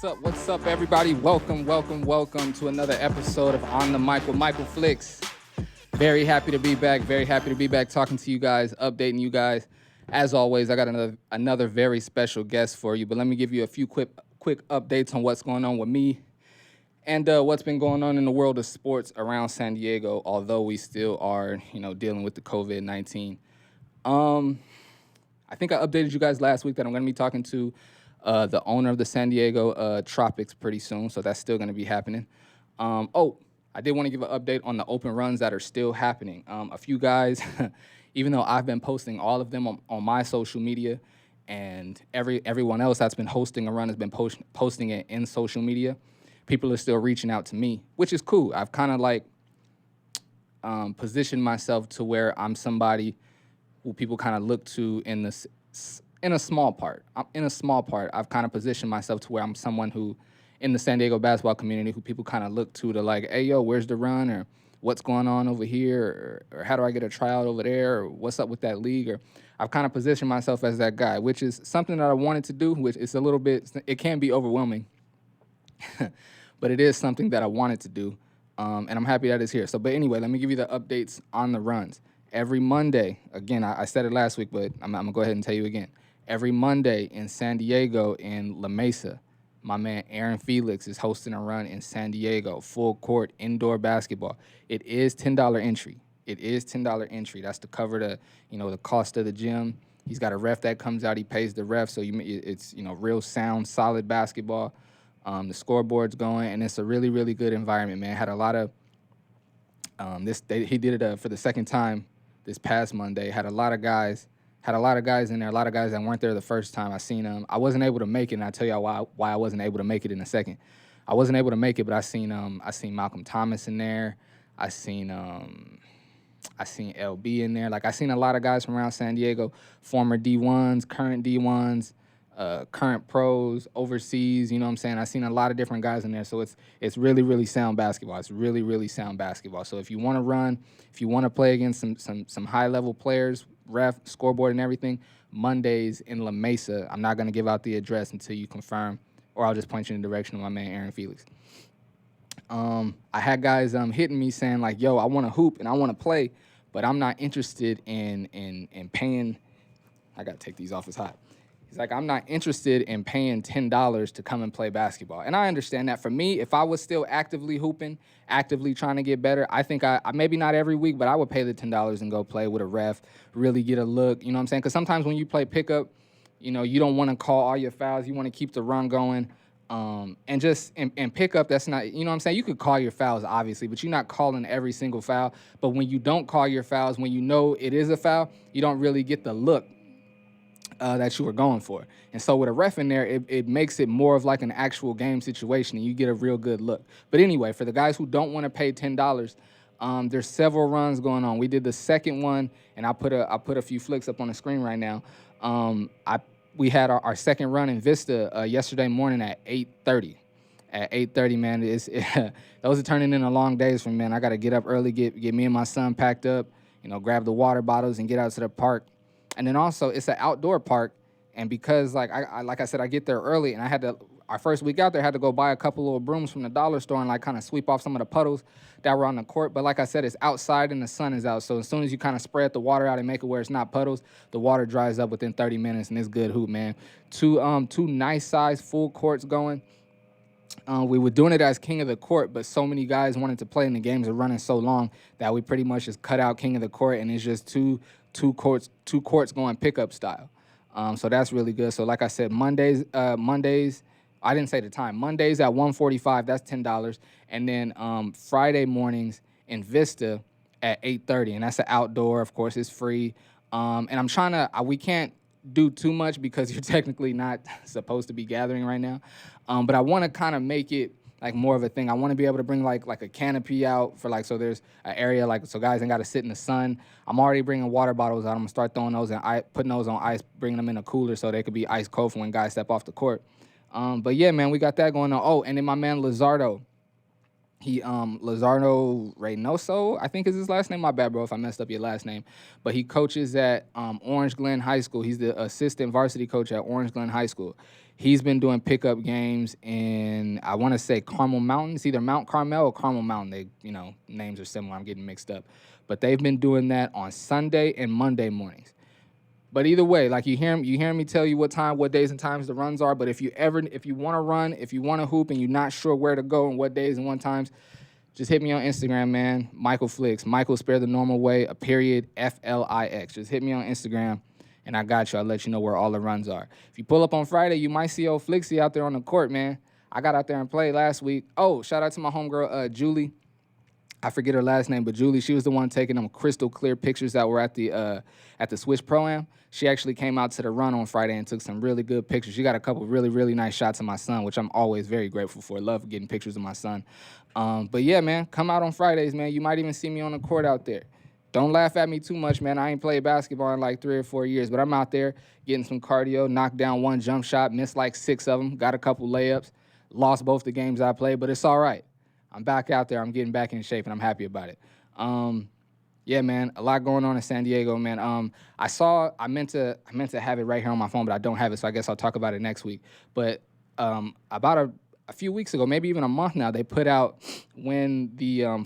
What's up, everybody? Welcome to another episode of On the Mic with Michael Flix. Very happy to be back. Very happy to be back talking to you guys, updating you guys. As always, I got another very special guest for you. But let me give you a few quick updates on what's going on with me and what's been going on in the world of sports around San Diego. Although we still are, dealing with the COVID-19. I think I updated you guys last week that I'm going to be talking to the owner of the San Diego Tropics pretty soon, so that's still going to be happening. I did want to give an update on the open runs that are still happening. A few guys, even though I've been posting all of them on my social media, and everyone else that's been hosting a run has been posting it in social media, people are still reaching out to me, which is cool. I've kind of positioned myself to where I'm somebody who people kind of look to in a small part. I've kind of positioned myself to where I'm someone who, in the San Diego basketball community, who people kind of look to like, hey, yo, where's the run? Or what's going on over here? Or how do I get a tryout over there? Or what's up with that league? Or I've kind of positioned myself as that guy, which is something that I wanted to do, which is a little bit, it can be overwhelming. But it is something that I wanted to do. And I'm happy that it's here. But anyway, let me give you the updates on the runs. Every Monday, again, I said it last week, but I'm going to go ahead and tell you again. Every Monday in San Diego in La Mesa, my man Aaron Felix is hosting a run in San Diego, full court indoor basketball. It is $10 entry. That's to cover the cost of the gym. He's got a ref that comes out. He pays the ref, so it's real sound, solid basketball. The scoreboard's going, and it's a really, really good environment, man. Had a lot of he did it for the second time this past Monday. Had a lot of guys in there, a lot of guys that weren't there the first time. I seen them. I wasn't able to make it, and I'll tell y'all why I wasn't able to make it in a second. I wasn't able to make it, but I seen Malcolm Thomas in there. I seen LB in there. Like, I seen a lot of guys from around San Diego, former D1s, current D1s, current pros, overseas, you know what I'm saying? I seen a lot of different guys in there, so it's really, really sound basketball. It's really, really sound basketball. So if you want to run, if you want to play against some high-level players, ref, scoreboard, and everything, Mondays in La Mesa. I'm not going to give out the address until you confirm, or I'll just point you in the direction of my man Aaron Felix. I had guys hitting me saying, like, yo, I want to hoop and I want to play, but I'm not interested in paying. I got to take these off, it's hot. He's like, I'm not interested in paying $10 to come and play basketball. And I understand that. For me, if I was still actively hooping, actively trying to get better, I think I maybe not every week, but I would pay the $10 and go play with a ref, really get a look, you know what I'm saying? Because sometimes when you play pickup, you don't want to call all your fouls. You want to keep the run going. And pickup, that's not, you know what I'm saying? You could call your fouls, obviously, but you're not calling every single foul. But when you don't call your fouls, when you know it is a foul, you don't really get the look that you were going for. And so with a ref in there, it makes it more of like an actual game situation, and you get a real good look. But anyway, for the guys who don't want to pay $10, there's several runs going on. We did the second one, and I put a few flicks up on the screen right now. We had our second run in Vista yesterday morning at 8:30. At 8:30, man, those are turning into long days for me, man. I got to get up early, get me and my son packed up, grab the water bottles and get out to the park. And then also, it's an outdoor park, and because like I said, I get there early, and our first week out there, I had to go buy a couple little brooms from the dollar store and like kind of sweep off some of the puddles that were on the court. But like I said, it's outside and the sun is out, so as soon as you kind of spread the water out and make it where it's not puddles, the water dries up within 30 minutes, and it's good hoop, man. Two nice size full courts going. We were doing it as king of the court, but so many guys wanted to play, and the games are running so long that we pretty much just cut out king of the court, and it's just two courts going pickup style. So that's really good. So like I said, Mondays, I didn't say the time. Mondays at 1:45, that's $10, and then Friday mornings in Vista at 8:30, and that's an outdoor. Of course, it's free. And I'm trying to. We can't do too much because you're technically not supposed to be gathering right now. But I want to kind of make it like more of a thing. I want to be able to bring like a canopy out for so there's an area so guys ain't got to sit in the sun. I'm already bringing water bottles out. I'm gonna start throwing those and putting those on ice, bringing them in a cooler so they could be ice cold for when guys step off the court. But yeah, man, we got that going on. Oh, and then my man Lizardo, Lizardo Reynoso, I think is his last name. My bad, bro, if I messed up your last name. But he coaches at Orange Glen High School. He's the assistant varsity coach at Orange Glen High School. He's been doing pickup games in, I want to say, Carmel Mountain. It's either Mount Carmel or Carmel Mountain. They, names are similar. I'm getting mixed up. But they've been doing that on Sunday and Monday mornings. But either way, like you hear me tell you what days and times the runs are. But if you want to run, if you want to hoop, and you're not sure where to go and what days and what times, just hit me on Instagram, man. Michael Flix. Michael spare the normal way, a period, Flix. Just hit me on Instagram, and I got you. I'll let you know where all the runs are. If you pull up on Friday, you might see old Flixie out there on the court, man. I got out there and played last week. Oh, shout out to my homegirl, Julie. I forget her last name, but Julie, she was the one taking them crystal clear pictures that were at the Swiss Pro-Am. She actually came out to the run on Friday and took some really good pictures. She got a couple really, really nice shots of my son, which I'm always very grateful for. Love getting pictures of my son. But yeah, man, come out on Fridays, man. You might even see me on the court out there. Don't laugh at me too much, man. I ain't played basketball in like 3 or 4 years, but I'm out there getting some cardio, knocked down one jump shot, missed like 6 of them, got a couple layups, lost both the games I played, but it's all right. I'm back out there. I'm getting back in shape, and I'm happy about it. Yeah, man, a lot going on in San Diego, man. I meant to have it right here on my phone, but I don't have it, so I guess I'll talk about it next week. But about a few weeks ago, maybe even a month now, they put out when the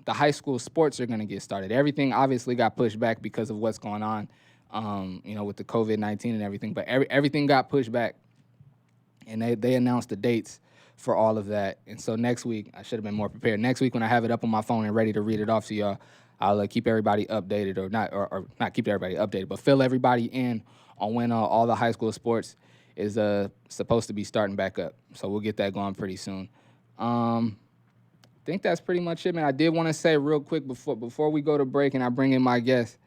high school sports are going to get started. Everything obviously got pushed back because of what's going on, with the COVID-19 and everything. But everything got pushed back, and they announced the dates for all of that. And so next week, I should have been more prepared. Next week, when I have it up on my phone and ready to read it off to y'all, I'll keep everybody updated, or not keep everybody updated, but fill everybody in on when all the high school sports is supposed to be starting back up. So we'll get that going pretty soon. I think that's pretty much it, man. I did want to say real quick before we go to break and I bring in my guest,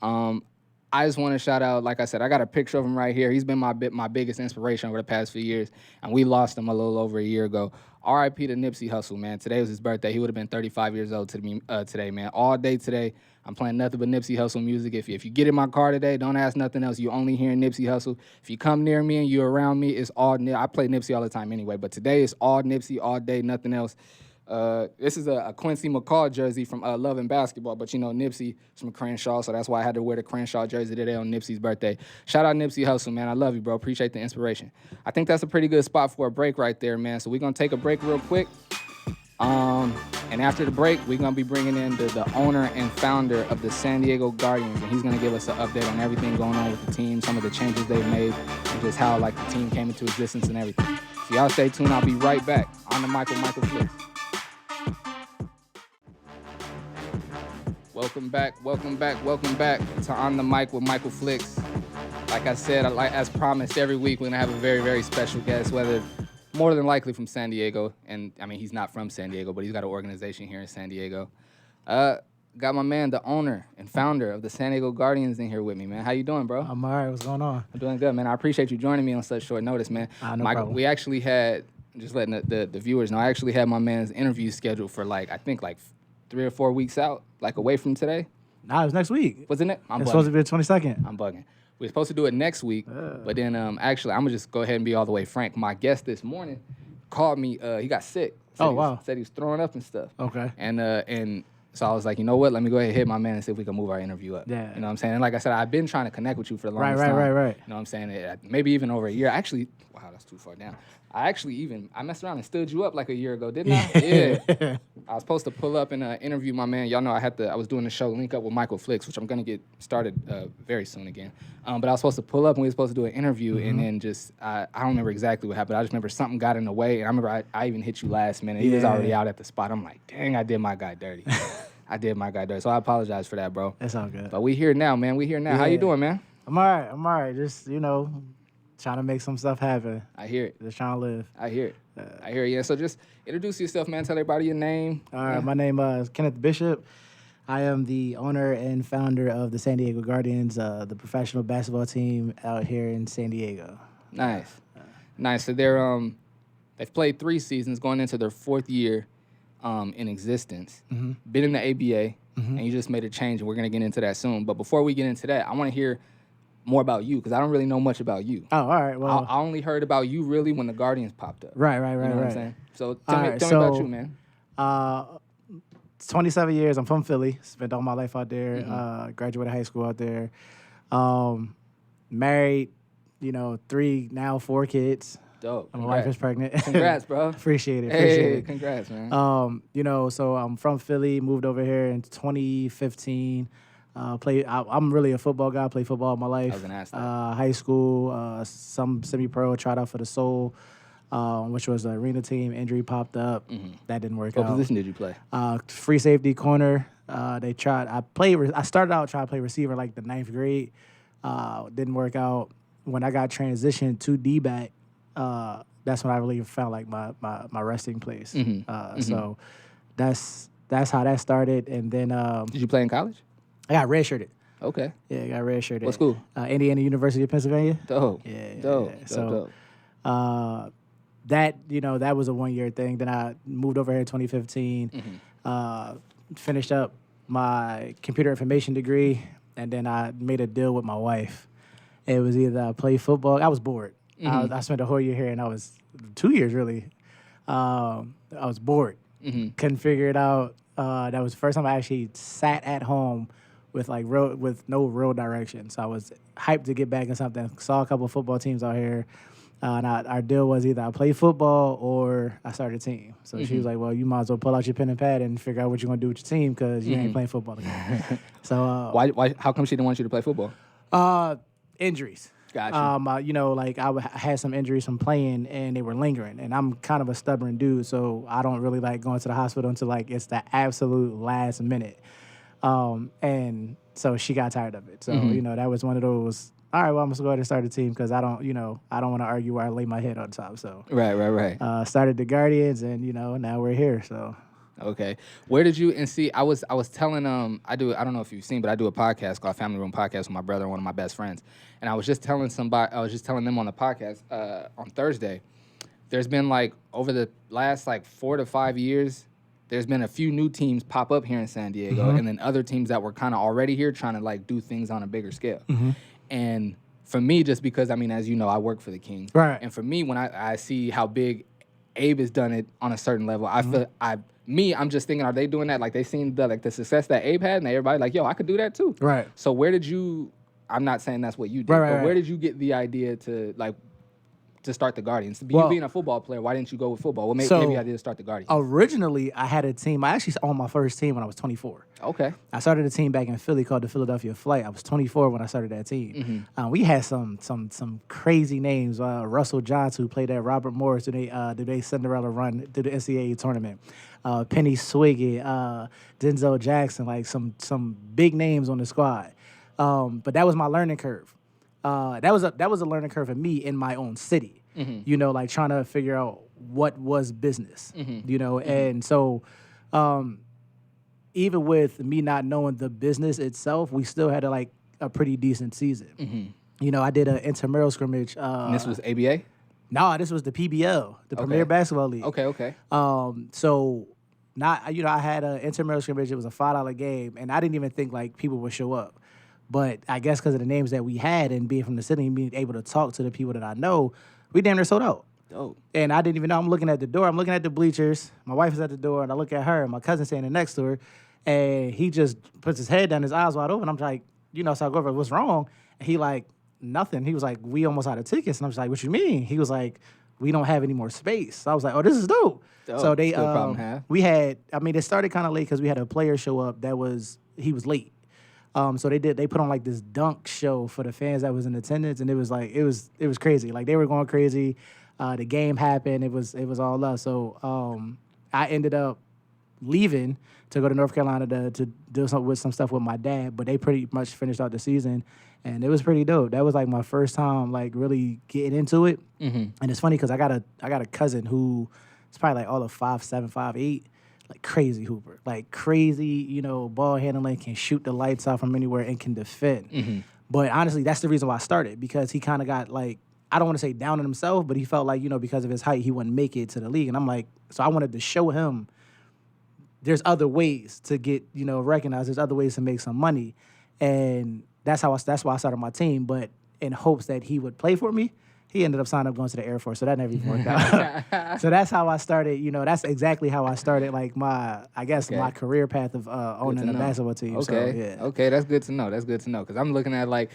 I just want to shout out, like I said, I got a picture of him right here. He's been my biggest inspiration over the past few years, and we lost him a little over a year ago. R.I.P. to Nipsey Hussle, man. Today was his birthday. He would have been 35 years old today, man. All day today, I'm playing nothing but Nipsey Hussle music. If you get in my car today, don't ask nothing else. You only hearing Nipsey Hussle. If you come near me and you're around me, it's all I play Nipsey all the time anyway, but today it's all Nipsey all day, nothing else. This is a Quincy McCall jersey from Love and Basketball, but Nipsey is from Crenshaw, so that's why I had to wear the Crenshaw jersey today on Nipsey's birthday. Shout out Nipsey Hussle, man. I love you, bro. Appreciate the inspiration. I think that's a pretty good spot for a break right there, man. So we're going to take a break real quick. And after the break, we're going to be bringing in the owner and founder of the San Diego Guardians, and he's going to give us an update on everything going on with the team, some of the changes they've made, and just how the team came into existence and everything. So y'all stay tuned. I'll be right back on the Michael Flix. Welcome back to On the Mic with Michael Flix. Like I said, as promised, every week we're going to have a very, very special guest, whether more than likely from San Diego. And, he's not from San Diego, but he's got an organization here in San Diego. Got my man, the owner and founder of the San Diego Guardians in here with me, man. How you doing, bro? I'm all right. What's going on? I'm doing good, man. I appreciate you joining me on such short notice, man. No problem. We actually had, just letting the viewers know, I actually had my man's interview scheduled for, I think 3 or 4 weeks out, away from today. Nah, it was next week. Wasn't it? It's supposed to be the 22nd. I'm bugging. We're supposed to do it next week, but then actually, I'm going to just go ahead and be all the way frank. My guest this morning called me. He got sick. Said he was throwing up and stuff. Okay. And so I was like, you know what? Let me go ahead and hit my man and see if we can move our interview up. Yeah. You know what I'm saying? And like I said, I've been trying to connect with you for the longest time. Right. You know what I'm saying? Maybe even over a year. Actually, wow, that's too far down. I messed around and stood you up a year ago, didn't I? Yeah. I was supposed to pull up and interview my man. Y'all know I was doing the show Link Up with Michael Flix, which I'm going to get started very soon again. But I was supposed to pull up and we were supposed to do an interview, and then I don't remember exactly what happened. I just remember something got in the way, and I remember I even hit you last minute. He was already out at the spot. I'm like, dang, I did my guy dirty. So I apologize for that, bro. That's all good. But we here now, man. Yeah. How you doing, man? I'm all right. Just, trying to make some stuff happen. I hear it. Just trying to live. I hear it. Yeah. So just introduce yourself, man. Tell everybody your name. All right. My name is Kenneth Bishop. I am the owner and founder of the San Diego Guardians, the professional basketball team out here in San Diego. Nice. So they've played 3 seasons, going into their 4th year in existence. Mm-hmm. Been in the ABA, and you just made a change, and we're going to get into that soon. But before we get into that, I want to hear more about you, because I don't really know much about you. Oh, all right. Well, I only heard about you really when the Guardians popped up. Right. You know what I'm saying? So tell me about you, man. It's 27 years. I'm from Philly. Spent all my life out there. Graduated high school out there. Married, 3, now 4 kids. Dope. My wife is pregnant. Congrats, bro. Appreciate it. Hey, congrats, man. So I'm from Philly, moved over here in 2015. I'm really a football guy. I played football all my life. I was gonna ask that. High school, some semi-pro, tried out for the Soul, which was the arena team. Injury popped up. That didn't work What out. position did you play? Free safety corner. I started out trying to play receiver like the 9th grade. Didn't work out. When I got transitioned to D-back, that's when I really found like my resting place. So that's how that started. And then Did you play in college? I got redshirted. Okay. Yeah, I got redshirted. What school? Indiana University of Pennsylvania. Dope. Yeah. Dope. Yeah. Dope. So Dope. that was a 1-year thing. Then I moved over here in 2015. Finished up my computer information degree, and then I made a deal with my wife. It was either I play football. I was bored. I spent a whole year here, and I was 2 years really. I was bored. Couldn't figure it out. That was the first time I actually sat at home with no real direction. So I was hyped to get back in something. Saw a couple of football teams out here. And our deal was either I play football or I start a team. So she was like, well, you might as well pull out your pen and pad and figure out what you're going to do with your team because you ain't playing football again. So Why? How come she didn't want you to play football? injuries. Gotcha. I had some injuries from playing and they were lingering. And I'm kind of a stubborn dude, so I don't really like going to the hospital until like it's the absolute last minute. And so she got tired of it. So, that was one of those, all right, well, I'm just going to go ahead and start a team because I don't want to argue where I lay my head on top. So Right. Started the Guardians and, now we're here. So Okay. Where did you and see? I was telling I don't know if you've seen, but I do a podcast called Family Room Podcast with my brother and one of my best friends. And I was just telling them on the podcast on Thursday. There's been like over the last like 4 to 5 years, there's been a few new teams pop up here in San Diego, and then other teams that were kind of already here trying to like do things on a bigger scale. And for me, just because as you know, I work for the Kings, right? And for me, when I see how big Abe has done it on a certain level, I feel I'm just thinking, are they doing that? Like they seen the success that Abe had, and everybody like, yo, I could do that too. Right. So where did you? I'm not saying that's what you did, but where did you get the idea to start the Guardians? You being a football player, why didn't you go with football? What made you idea to start the Guardians? Originally, I had a team. I actually owned my first team when I was 24. Okay. I started a team back in Philly called the Philadelphia Flight. I was 24 when I started that team. We had some crazy names. Russell Johnson, who played at Robert Morris, did a Cinderella run through the NCAA tournament. Penny Swiggy, Denzel Jackson, like some big names on the squad. But that was my learning curve. That was a learning curve for me in my own city. Like trying to figure out what was business. And so even with me not knowing the business itself, we still had a pretty decent season. I did an intramural scrimmage. And this was ABA? No, this was the PBL, the Premier Basketball League. Okay. So I had an intramural scrimmage. It was a $5 game, and I didn't even think like people would show up. But I guess because of the names that we had and being from the city and being able to talk to the people that I know, we damn near sold out. Dope. And I didn't even know. I'm looking at the door. I'm looking at the bleachers. My wife is at the door, and I look at her, and my cousin's standing next to her, and he just puts his head down, his eyes wide open. I'm like, so I go over, what's wrong? And he like, nothing. He was like, we almost out of tickets. And I'm just like, what you mean? He was like, we don't have any more space. So I was like, oh, this is dope. So they, we had, it started kind of late because we had a player show up he was late. So they put on like this dunk show for the fans that was in attendance, and it was crazy. Like they were going crazy. The game happened. It was all up. So I ended up leaving to go to North Carolina to do some stuff with my dad, but they pretty much finished out the season, and it was pretty dope. That was like my first time like really getting into it. And it's funny because I got a cousin who is probably like all of 5'7", 5'8". Like crazy hooper, like crazy, ball handling, can shoot the lights out from anywhere and can defend. But honestly, that's the reason why I started, because he kind of got like, I don't want to say down on himself, but he felt like, because of his height, he wouldn't make it to the league. And I'm like, so I wanted to show him there's other ways to get, recognized. There's other ways to make some money. And that's why I started my team. But in hopes that he would play for me, he ended up signing up going to the Air Force, so that never even worked out. So that's how I started. That's exactly how I started. Like my career path of owning a basketball team. Okay, So, okay, that's good to know. That's good to know because I'm looking at I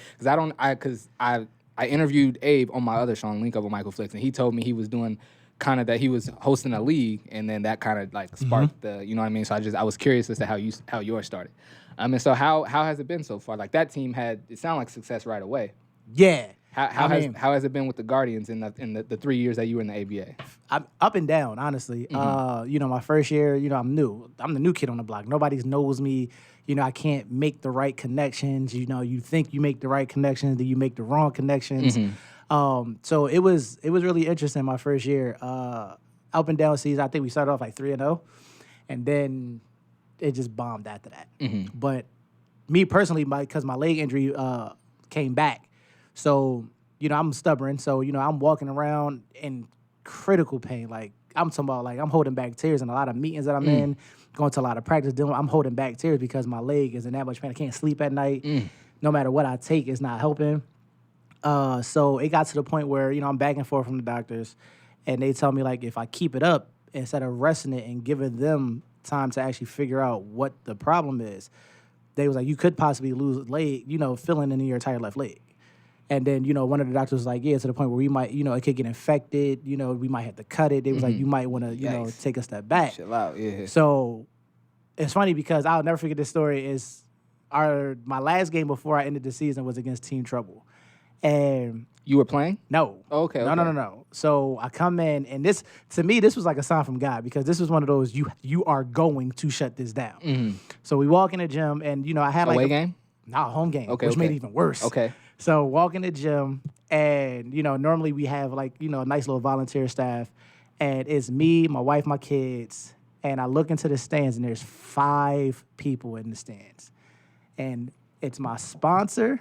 interviewed Abe on my other show, Link Up with Michael Flix, and he told me he was doing kind of that he was hosting a league, and then that kind of like sparked the, you know what I mean. So I was curious as to how yours started. And so how has it been so far? Like that team it sounded like success right away. Yeah. How has it been with the Guardians in the 3 years that you were in the ABA? I'm up and down, honestly. My first year, I'm new. I'm the new kid on the block. Nobody knows me. I can't make the right connections. You think you make the right connections, then you make the wrong connections. So it was really interesting my first year. Up and down season. I think we started off like 3-0, and then it just bombed after that. But me personally, because my leg injury came back. So, I'm stubborn. So, I'm walking around in critical pain. Like, I'm talking about, like, I'm holding back tears in a lot of meetings that I'm in, going to a lot of practice. I'm holding back tears because my leg is in that much pain. I can't sleep at night. No matter what I take, it's not helping. So it got to the point where, I'm back and forth from the doctors, and they tell me, like, if I keep it up, instead of resting it and giving them time to actually figure out what the problem is, they was like, you could possibly lose leg, filling in your entire left leg. And then, one of the doctors was like, yeah, to the point where we might, it could get infected. We might have to cut it. They was like, you might want to, take a step back. Chill out, yeah. So it's funny because I'll never forget this story is my last game before I ended the season was against Team Trouble. And you were playing? No. Okay. No. So I come in, and this, to me, this was like a sign from God because this was one of those, you are going to shut this down. So we walk in the gym, and, I had like away game? Nah, home game, which made it even worse. Okay. So walk in the gym, and, normally we have like, a nice little volunteer staff, and it's me, my wife, my kids, and I look into the stands, and there's 5 people in the stands. And it's my sponsor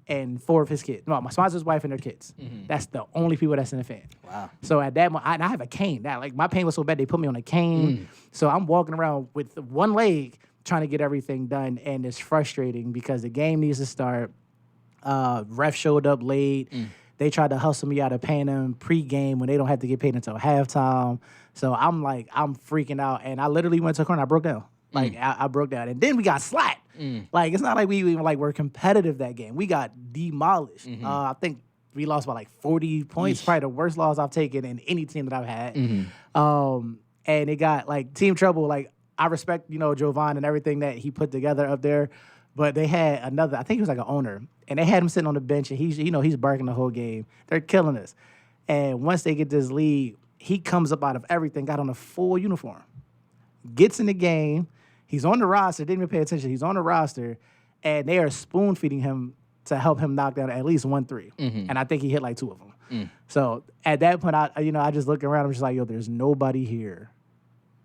and 4 of his kids. No, my sponsor's wife and their kids. That's the only people that's in the fan. Wow. So at that moment, I have a cane. My pain was so bad, they put me on a cane. So I'm walking around with one leg trying to get everything done, and it's frustrating because the game needs to start. Ref showed up late. They tried to hustle me out of paying them pre-game when they don't have to get paid until halftime. So I'm freaking out, and I literally went to a corner. I broke down. I broke down, and then we got slapped. Like, it's not like we even were competitive that game. We got demolished. I think we lost by 40 points. Probably the worst loss I've taken in any team that I've had. And it got Team Trouble. I respect Jovan and everything that he put together up there. But they had another, I think he was an owner, and they had him sitting on the bench, and he's barking the whole game. They're killing us. And once they get this lead, he comes up out of everything, got on a full uniform, gets in the game. He's on the roster, didn't even pay attention. He's on the roster, and they are spoon-feeding him to help him knock down at least 1 3. And I think he hit 2 of them. So at that point, I just look around, I'm just like, yo, there's nobody here.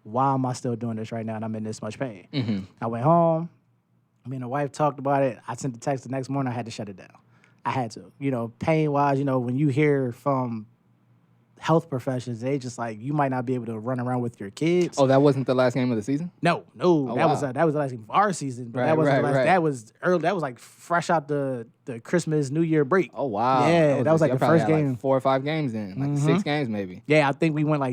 Why am I still doing this right now, and I'm in this much pain? I went home. Me and the wife talked about it. I sent the text the next morning. I had to shut it down. I had to. Pain-wise, when you hear from health professionals, they just you might not be able to run around with your kids. Oh, that wasn't the last game of the season? No. Oh, that was the last game of our season. But that wasn't the last. That was early. That was fresh out the Christmas, New Year break. Oh, wow. Yeah, that was the first game. 4 or 5 games then, 6 games maybe. Yeah, I think we went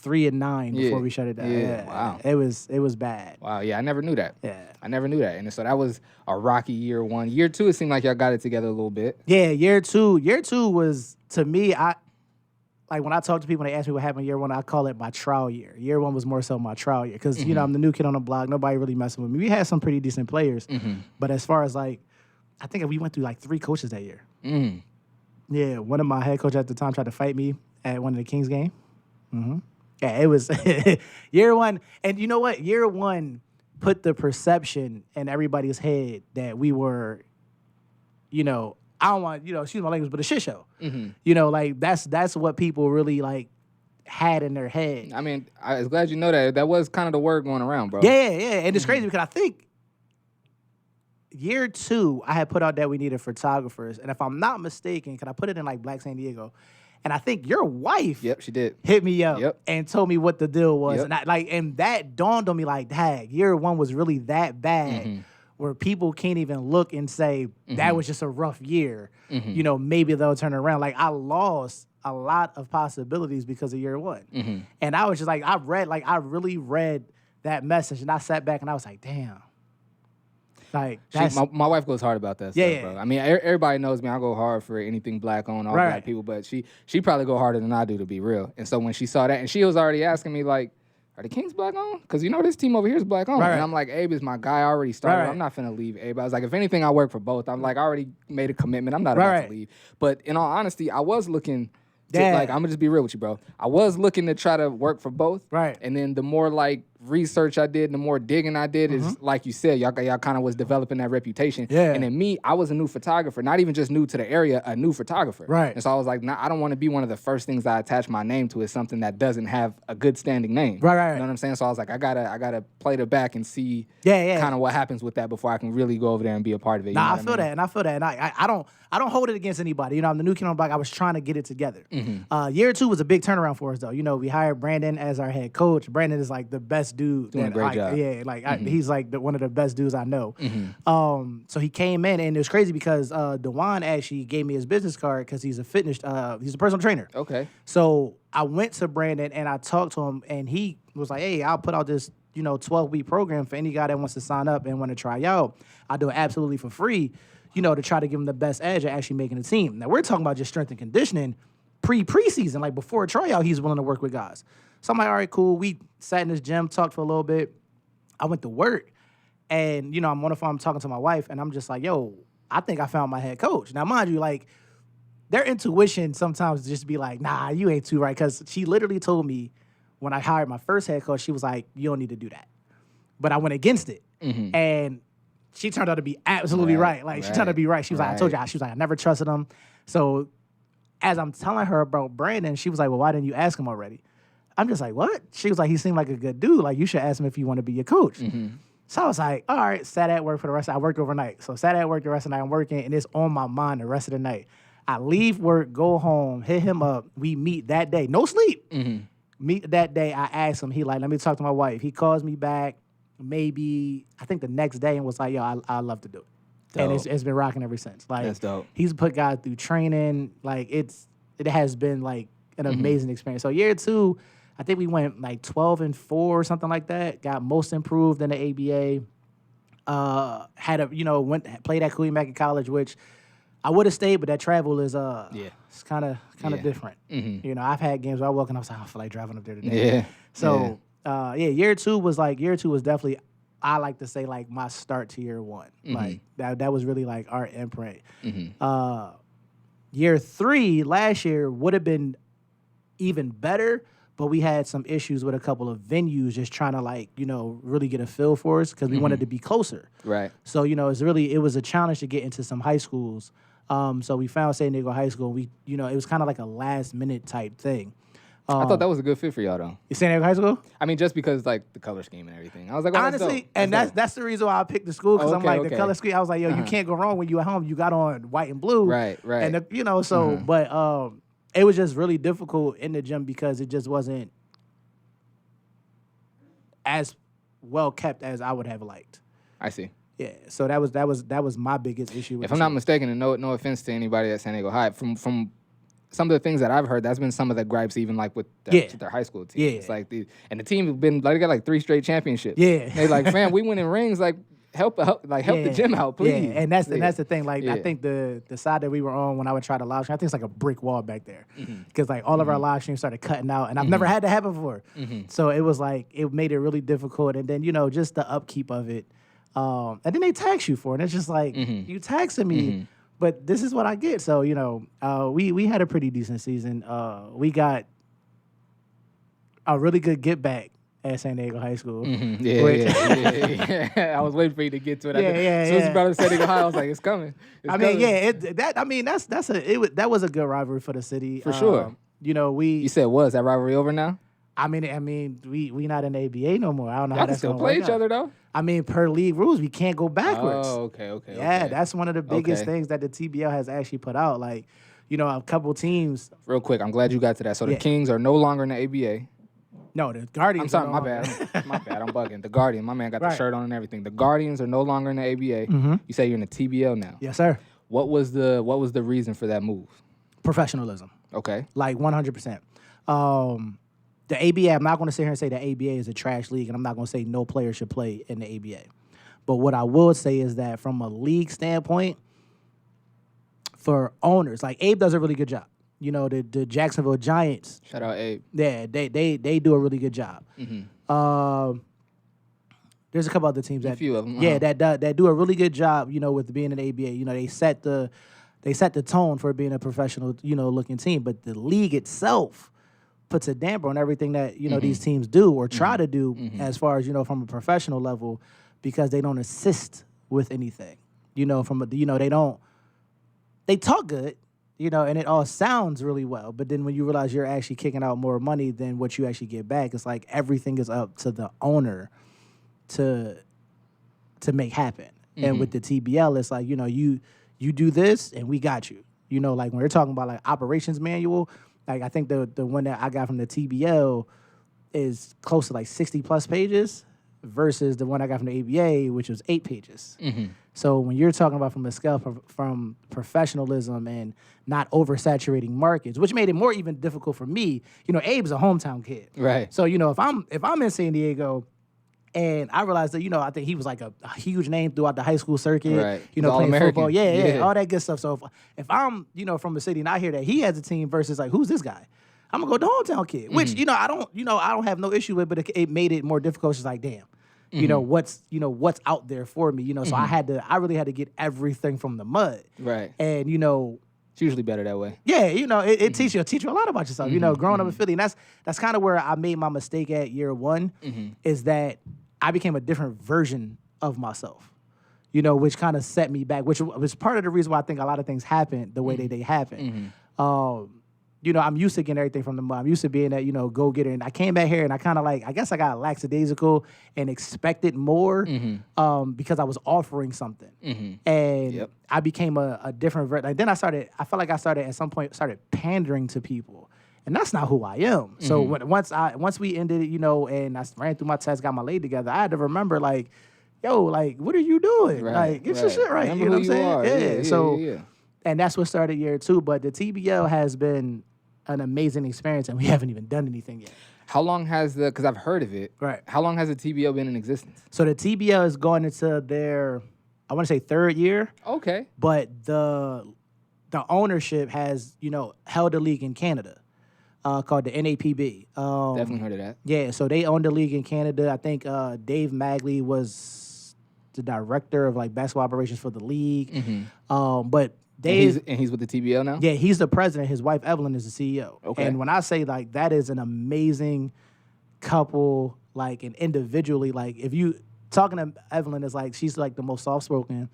3-9 before we shut it down. Yeah, wow. It was bad. Wow, yeah, I never knew that. Yeah. I never knew that. And so that was a rocky year 1. Year 2, it seemed like y'all got it together a little bit. Yeah, year two was, to me, when I talk to people and they ask me what happened year 1, I call it my trial year. Year 1 was more so my trial year because, I'm the new kid on the block. Nobody really messing with me. We had some pretty decent players. But as far as I think we went through 3 coaches that year. Yeah, one of my head coaches at the time tried to fight me at one of the Kings game. Yeah, it was year 1. And you know what? Year 1 put the perception in everybody's head that we were, I don't want, excuse my language, but a shit show. That's what people really had in their head. I mean, I was glad you know that. That was kind of the word going around, bro. Yeah. And it's crazy because I think year 2, I had put out that we needed photographers. And if I'm not mistaken, because I put it in Black San Diego, and I think your wife she did. Hit me up and told me what the deal was. Yep. And that dawned on me dang, year 1 was really that bad where people can't even look and say that was just a rough year. You know, maybe they'll turn it around. Like I lost a lot of possibilities because of year one. And I was just like, I really read that message, and I sat back and I was like, damn. Like my wife goes hard about that stuff, bro. I mean, everybody knows me. I go hard for anything black owned, all black people, but she probably go harder than I do, to be real. And so when she saw that, and she was already asking me like, are the Kings black owned? Because you know this team over here is black owned. And I'm like, Abe is my guy. I already started. I'm not finna leave Abe. I was like, if anything, I work for both. I'm like, I already made a commitment. I'm not about to leave. But in all honesty, I was looking like, I'm gonna just be real with you, bro. I was looking to try to work for both. And then the more like research I did, the more digging I did, is like you said, y'all kind of was developing that reputation. And then me, I was a new photographer, not even just new to the area, a new photographer. And so I was like, nah, I don't want to be one of the first things I attach my name to is something that doesn't have a good standing name. You know what I'm saying? So I was like, I gotta play the back and see kind of what happens with that before I can really go over there and be a part of it. I feel that, and I feel that, and I don't hold it against anybody. You know, I'm the new kid on the block. I was trying to get it together. Year two was a big turnaround for us, though. You know, we hired Brandon as our head coach. Brandon is like the best dude. Doing a great job. Yeah, like he's like one of the best dudes I know. So he came in, and it was crazy because Dewan actually gave me his business card because he's a he's a personal trainer. So I went to Brandon and I talked to him, and he was like, "Hey, I'll put out this 12-week program for any guy that wants to sign up and want to try out. I'll do it absolutely for free." To try to give him the best edge at actually making the team. Now, we're talking about just strength and conditioning preseason, like before a tryout, he's willing to work with guys. So I'm like, all right, cool. We sat in this gym, talked for a little bit. I went to work, and, I'm on the phone, I'm talking to my wife, and I'm just like, yo, I think I found my head coach. Now, mind you, like, their intuition sometimes just be like, nah, you ain't too right, because she literally told me when I hired my first head coach, she was like, you don't need to do that. But I went against it, and she turned out to be absolutely right. Like, she turned out to be right. She was like, I told you. She was like, I never trusted him. So as I'm telling her about Brandon, she was like, well, why didn't you ask him already? I'm just like, what? She was like, he seemed like a good dude. Like, you should ask him if you want to be your coach. So I was like, all right, sat at work for the rest. I worked overnight. So sat at work the rest of the night. I'm working, and it's on my mind the rest of the night. I leave work, go home, hit him up. We meet that day. No sleep. Meet that day. I asked him. He like, let me talk to my wife. He calls me back. Maybe I think the next day and was like, yo, I love to do it. Dope. And it's been rocking ever since. Like, that's dope. He's put guys through training. Like, it has been like an amazing experience. So year two, I think we went like 12-4 or something like that. Got most improved in the ABA. Played at Cooley-Mackey College, which I would have stayed, but that travel is it's kind of different. I've had games where I walk and I was like, I don't feel like driving up there today. So year two was definitely, I like to say, like my start to year one. Like that was really like our imprint. Year three last year would have been even better, but we had some issues with a couple of venues just trying to really get a feel for us because we wanted to be closer. So it was a challenge to get into some high schools. So we found San Diego High School. We it was kind of like a last minute type thing. I thought that was a good fit for y'all, though. San Diego High School? I mean, just because, like, the color scheme and everything. I was like, well, honestly, that's the reason why I picked the school, because the color scheme, I was like, yo, you can't go wrong when you at home. You got on white and blue. Right. And, but it was just really difficult in the gym because it just wasn't as well kept as I would have liked. I see. Yeah, so that was my biggest issue. If I'm not mistaken, and no offense to anybody at San Diego High, from some of the things that I've heard, that's been some of the gripes, even like with their high school team. It's like the team have been like, they got like 3 straight championships. They like, fam, we winning rings. Like help the gym out, please. Yeah, and that's the thing. Like I think the side that we were on when I would try to live stream, I think it's like a brick wall back there because like all of our live streams started cutting out, and I've never had that happen before. So it was like it made it really difficult, and then just the upkeep of it, and then they tax you for it. And it's just like you taxing me. But this is what I get. So, we had a pretty decent season. We got a really good get back at San Diego High School. I was waiting for you to get to it. As soon as you brought up San Diego High, I was like, it's coming. That was a good rivalry for the city. For sure. You said was that rivalry over now? I mean, we not in the ABA no more. I don't know how that's still gonna play work each out. other though. I mean, per league rules, we can't go backwards. Oh, okay. Yeah, that's one of the biggest things that the TBL has actually put out. Like, a couple teams. Real quick, I'm glad you got to that. So the Kings are no longer in the ABA. No, the I'm Guardians. sorry, are no my longer. bad. My bad. I'm bugging. The Guardian. My man got the Right. shirt on and everything. The Guardians are no longer in the ABA. You say you're in the TBL now. Yes, sir. What was the reason for that move? Professionalism. Okay. Like 100%. The ABA, I'm not going to sit here and say the ABA is a trash league, and I'm not going to say no player should play in the ABA. But what I will say is that from a league standpoint, for owners, like Abe does a really good job. You know, the Jacksonville Giants, Shout out Abe. yeah, they do a really good job. There's a couple other teams A that, few of 'em, yeah, that do a really good job. You know, with being in the ABA. You know, they set the tone for being a professional, looking team. But the league itself puts a damper on everything that these teams do or try to do as far as from a professional level, because they don't assist with anything. They talk good, and it all sounds really well. But then when you realize you're actually kicking out more money than what you actually get back, it's like everything is up to the owner to make happen. And with the TBL, it's like, you do this and we got you. Like when we're talking about like operations manual, like I think the one that I got from the TBL is close to like 60 plus pages versus the one I got from the ABA, which was 8 pages. So when you're talking about from a scale from professionalism and not oversaturating markets, which made it more even difficult for me, Abe's a hometown kid. Right. So, if I'm in San Diego and I realized that, I think he was like a huge name throughout the high school circuit, Right. playing All-American. football. Yeah, all that good stuff. So if I'm, from the city and I hear that he has a team versus like, who's this guy? I'm gonna go the hometown kid, which, I don't have no issue with, but it made it more difficult. It's like, damn, what's out there for me, so I really had to get everything from the mud. Right. And, It's usually better that way. yeah, it teach you a lot about yourself. Growing up in Philly, and that's kind of where I made my mistake at year one, is that I became a different version of myself, which kind of set me back, which was part of the reason why I think a lot of things happened the way they happened. I'm used to getting everything from the mud. I'm used to being that, go-getter. And I came back here and I kind of I guess I got lackadaisical and expected more because I was offering something. And I became a different version. Like, then I felt like I started at some point, pandering to people. And that's not who I am. So once we ended it, and I ran through my test, got my lay together, I had to remember, like, yo, like, what are you doing? Right, like, get your shit right. Remember You know what I'm who you saying? are. So, Yeah. and that's what started year two. But the TBL has been an amazing experience, and we haven't even done anything yet. How long has because I've heard of it. Right. How long has the TBL been in existence? So the TBL is going into their, I want to say 3rd year, Okay. but the ownership has, held a league in Canada called the NAPB. Definitely heard of that. Yeah, so they own the league in Canada. I think Dave Magley was the director of like basketball operations for the league. But Dave, and he's with the TBL now? yeah, he's the president. His wife Evelyn is the CEO. Okay. And when I say like that is an amazing couple, like, and individually, like if you talking to Evelyn, is like she's like the most soft spoken,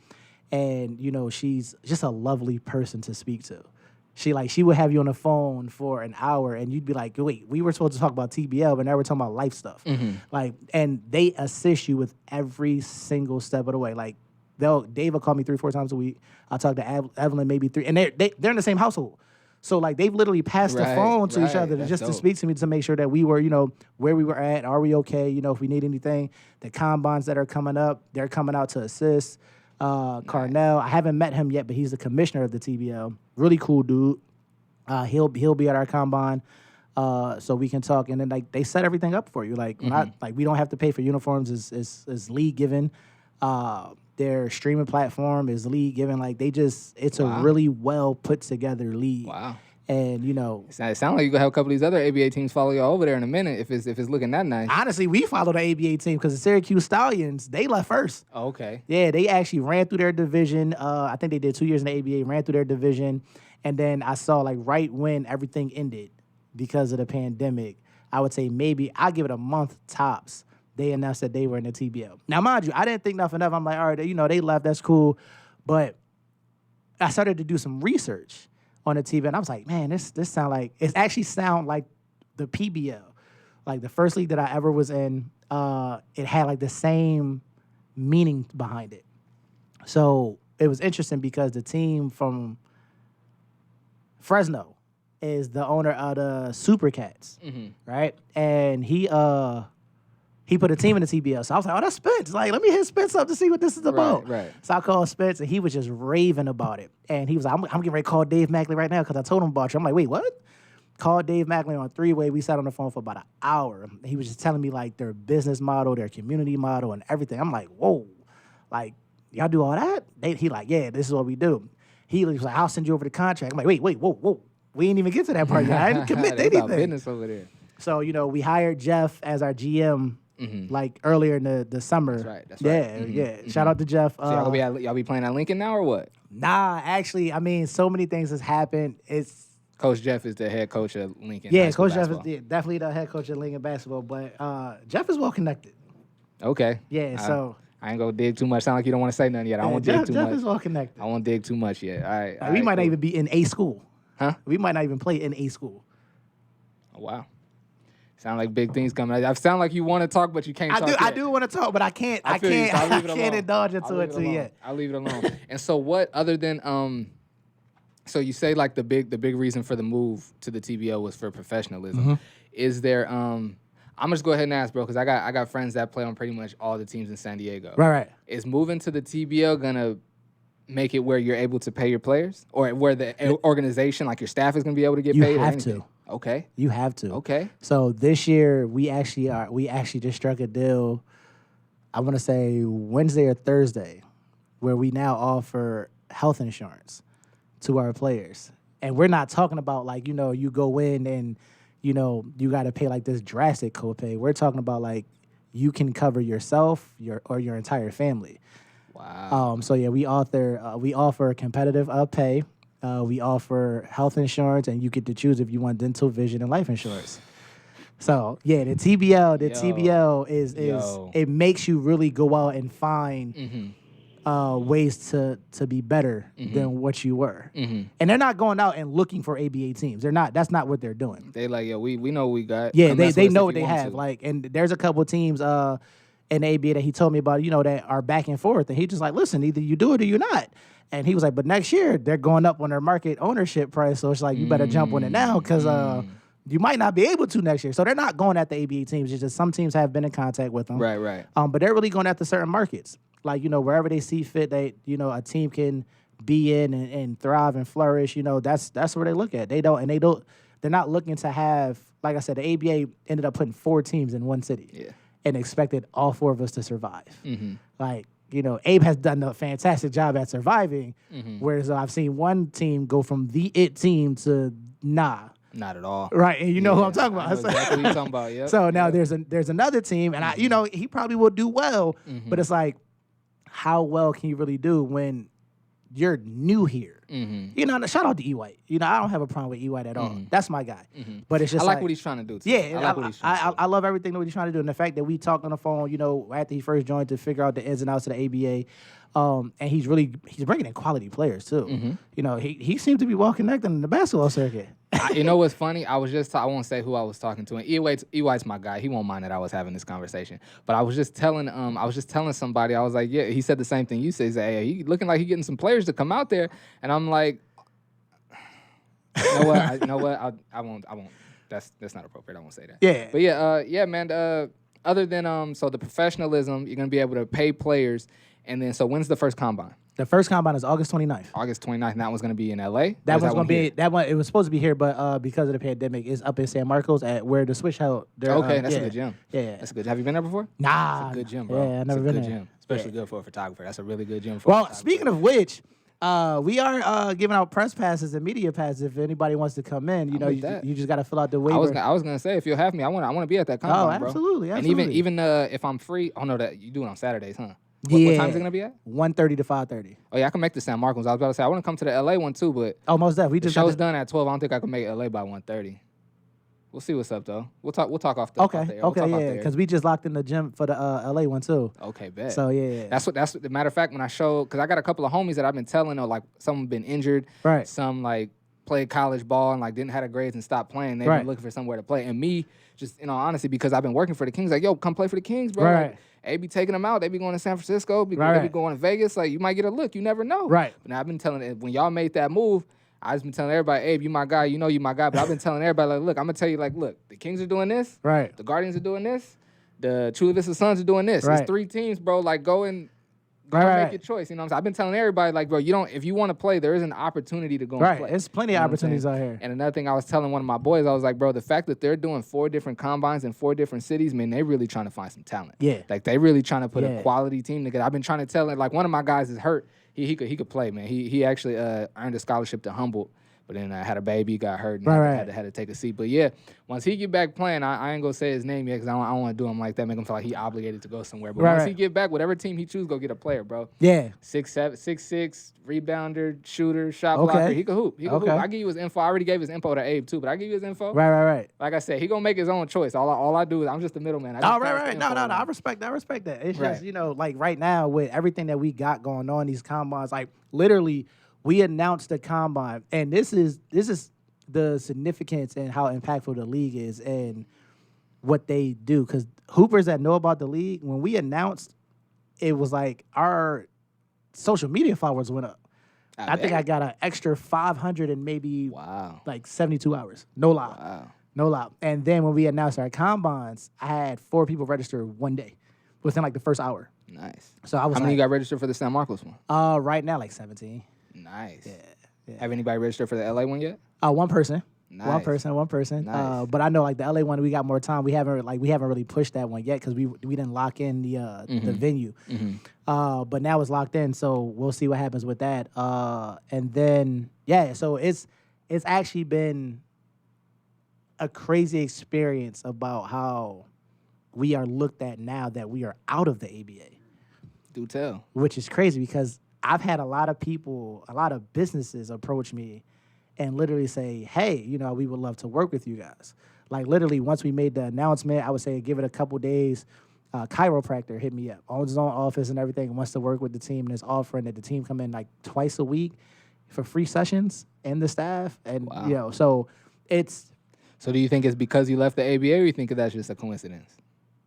and she's just a lovely person to speak to. She would have you on the phone for an hour, and you'd be like, wait, we were supposed to talk about TBL, but now we're talking about life stuff. Like, and they assist you with every single step of the way. Like, Dave will call me 3-4 times a week. I'll talk to Evelyn maybe 3, and they're in the same household. So like they've literally passed the phone to each other to speak to me to make sure that we were, where we were at. Are we okay? If we need anything. The combines that are coming up, they're coming out to assist. Carnell, I haven't met him yet, but he's the commissioner of the TBL. Really cool dude. He'll be at our combine, so we can talk. And then like they set everything up for you. Like we don't have to pay for uniforms. Is league given. Their streaming platform is league given. Like it's a really well put together league. Wow. And it sounds like you're gonna have a couple of these other ABA teams follow you over there in a minute if it's looking that nice. Honestly, we followed the ABA team because the Syracuse Stallions, they left first. Oh, okay. Yeah, they actually ran through their division. I think they did 2 years in the ABA, ran through their division. And then I saw like right when everything ended because of the pandemic, I would say maybe I give it a month tops. They announced that they were in the TBL. Now, mind you, I didn't think nothing of it. I'm like, all right, they left, that's cool. But I started to do some research on the TV, and I was like, man, this sound like, it actually sound like the PBL. Like the first league that I ever was in, it had like the same meaning behind it. So it was interesting because the team from Fresno is the owner of the Supercats, right? And he put a team in the TBL. So I was like, oh, that's Spence. Like, let me hit Spence up to see what this is about. Right. So I called Spence, and he was just raving about it. And he was like, I'm getting ready to call Dave Mackley right now because I told him about you. I'm like, wait, what? Called Dave Mackley on three-way. We sat on the phone for about an hour. He was just telling me, like, their business model, their community model, and everything. I'm like, whoa. Like, y'all do all that? He like, yeah, this is what we do. He was like, I'll send you over the contract. I'm like, wait, whoa. We ain't even get to that part yet. I didn't commit to They got anything. business over there. So, we hired Jeff as our GM like earlier in the summer. That's right. Yeah. Shout out to Jeff. So y'all be playing at Lincoln now or what? Nah, actually, I mean, so many things has happened. It's Coach Jeff is the head coach of Lincoln. yeah, High School Coach Jeff is basketball. definitely the head coach of Lincoln basketball, but Jeff is well connected. Okay. Yeah, so I ain't gonna dig too much. Sound like you don't want to say nothing yet. I won't dig Jeff, too Jeff much. is well connected. I won't dig too much yet. All right. Like, we might not even be in a school. Huh? We might not even play in a school. Oh, wow. Sound like big things coming. I sound like you want to talk, but you can't talk yet. I do want to talk, but I can't. I feel you, can't. so I'll leave it I alone. can't indulge into I'll leave it too yet. I'll leave it alone. And so, what other than so you say like the big reason for the move to the TBO was for professionalism. Is there I'm gonna just go ahead and ask, bro, because I got friends that play on pretty much all the teams in San Diego. Right. Is moving to the TBO gonna make it where you're able to pay your players, or where the organization, like your staff, is gonna be able to get You paid? or have anything? to. Okay. You have to. Okay. So this year we actually just struck a deal. I want to say Wednesday or Thursday, where we now offer health insurance to our players, and we're not talking about like you go in and you got to pay like this drastic copay. We're talking about like you can cover yourself, your entire family. Wow. So yeah, we offer competitive pay. We offer health insurance, and you get to choose if you want dental, vision, and life insurance. So yeah, the TBL is it makes you really go out and find ways to be better than what you were. And they're not going out and looking for ABA teams. They're not. That's not what they're doing. They like, we know what we got. Yeah, Come they mess with us know if what you they want have. to. Like, and there's a couple teams in the ABA that he told me about, that are back and forth. And he just like, listen, either you do it or you're not. And he was like, but next year they're going up on their market ownership price. So it's like, you better jump on it now because you might not be able to next year. So they're not going at the ABA teams. It's just some teams have been in contact with them. Right. But they're really going after certain markets. Like, wherever they see fit, they, a team can be in and thrive and flourish. That's where they look at. They're not looking to have, like I said, the ABA ended up putting 4 teams in one city and expected all 4 of us to survive. Like, Abe has done a fantastic job at surviving, whereas I've seen one team go from the it team to nah. Not at all. Right, and you know who I'm talking about. I know exactly what you're talking about. Yep. So now there's another team, and he probably will do well, but it's like, how well can you really do when you're new here? Shout out to E White. I don't have a problem with E White at all. That's my guy. But it's just I like what he's trying to do. Too. Yeah, I like what he's trying to do. I love everything that he's trying to do, and the fact that we talked on the phone, after he first joined to figure out the ins and outs of the ABA, and he's bringing in quality players too. He seemed to be well connected in the basketball circuit. You know what's funny? I won't say who I was talking to, and E White's my guy. He won't mind that I was having this conversation. But I was just telling somebody, I was like, yeah, he said the same thing you said. He said, hey, he looking like he getting some players to come out there, and I'm like, you know what? I won't. That's not appropriate. I won't say that. Yeah. But yeah, man. Other than so the professionalism, you're gonna be able to pay players, and then so when's the first combine? The first combine is August 29th. August 29th, and that one's gonna be in LA. That one's gonna be that one. It was supposed to be here, but because of the pandemic, it's up in San Marcos at where the Switch held. Okay, that's a good gym. Yeah, that's good. Have you been there before? Nah, it's a good gym, bro. Yeah, I never been there. Gym, especially good for a photographer. That's a really good gym for. Well, speaking of which, we are giving out press passes and media passes if anybody wants to come in. You just got to fill out the waiver. I was gonna say if you'll have me, I want to be at that combine, bro. Absolutely. And even if I'm free, no, that you do it on Saturdays, huh? What time is it gonna be at? 1:30 to 5:30. Oh yeah, I can make the San Marcos. I was about to say I want to come to the LA one too, but most definitely. The show's done at 12. I don't think I can make it LA by 1:30. We'll see what's up though. We'll talk off the Okay, because we just locked in the gym for the LA one too. Okay, bet. So yeah. That's the matter of fact when I show, because I got a couple of homies that I've been telling, like some been injured, right? Some like played college ball and like didn't have the grades and stopped playing. They've been looking for somewhere to play, and me just honestly because I've been working for the Kings, like yo, come play for the Kings, bro. Right. Like, they be taking them out. They be going to San Francisco. They be going to Vegas. Like, you might get a look. You never know. Right. But now I've been telling it, when y'all made that move, I just been telling everybody, Abe, you my guy, you know you my guy. But I've been telling everybody, like, look, I'm gonna tell you, like, look, the Kings are doing this, Right. the Guardians are doing this, the Chula Vista Suns are doing this. Right. It's 3 teams, bro. Like, go and Right. make your choice. You know what I'm saying? I've been telling everybody, like, bro, if you want to play, there is an opportunity to go and Right. play. It's plenty You of know what I'm opportunities saying? out here. And another thing I was telling one of my boys, I was like, bro, the fact that they're doing 4 different combines in 4 different cities, man, they really trying to find some talent. Yeah. Like, they really trying to put a Yeah. quality team together. I've been trying to tell it, like, one of my guys is hurt. He could play, man. He actually earned a scholarship to Humboldt, but then had a baby, got hurt, and Right. had to take a seat. But yeah, once he get back playing, I ain't gonna say his name yet because I don't want to do him like that, make him feel like he obligated to go somewhere. But once he get back, whatever team he choose, go get a player, bro. Yeah. 6'7", 6'6", rebounder, shooter, shot blocker. He can hoop. Hoop. I give you his info. I already gave his info to Abe too, but I give you his info. Right. Like I said, he gonna make his own choice. All I do is I'm just the middleman. Right. No. I respect that. It's Right. just, like right now with everything that we got going on, these combines, like literally we announced the combine, and this is the significance and how impactful the league is and what they do. Because hoopers that know about the league, when we announced, it was like our social media followers went up. I think I got an extra 500 in maybe like 72 hours. No lie. Wow. No lie. And then when we announced our combines, I had 4 people register one day within like the first hour. Nice. So I was How many you got registered for the San Marcos one? Right now, like 17. Nice. Yeah. Have anybody registered for the LA one yet? One person. Nice. One person. Nice. But I know like the LA one, we got more time. We haven't really pushed that one yet because we didn't lock in the venue. Mm-hmm. But now it's locked in, so we'll see what happens with that. And then so it's actually been a crazy experience about how we are looked at now that we are out of the ABA. Do tell. Which is crazy because I've had a lot of people, a lot of businesses approach me and literally say, hey, we would love to work with you guys. Like literally once we made the announcement, I would say give it a couple days. Chiropractor hit me up, owns his own office and everything, wants to work with the team and is offering that the team come in like twice a week for free sessions and the staff. And, so it's. So do you think it's because you left the ABA or you think that's just a coincidence?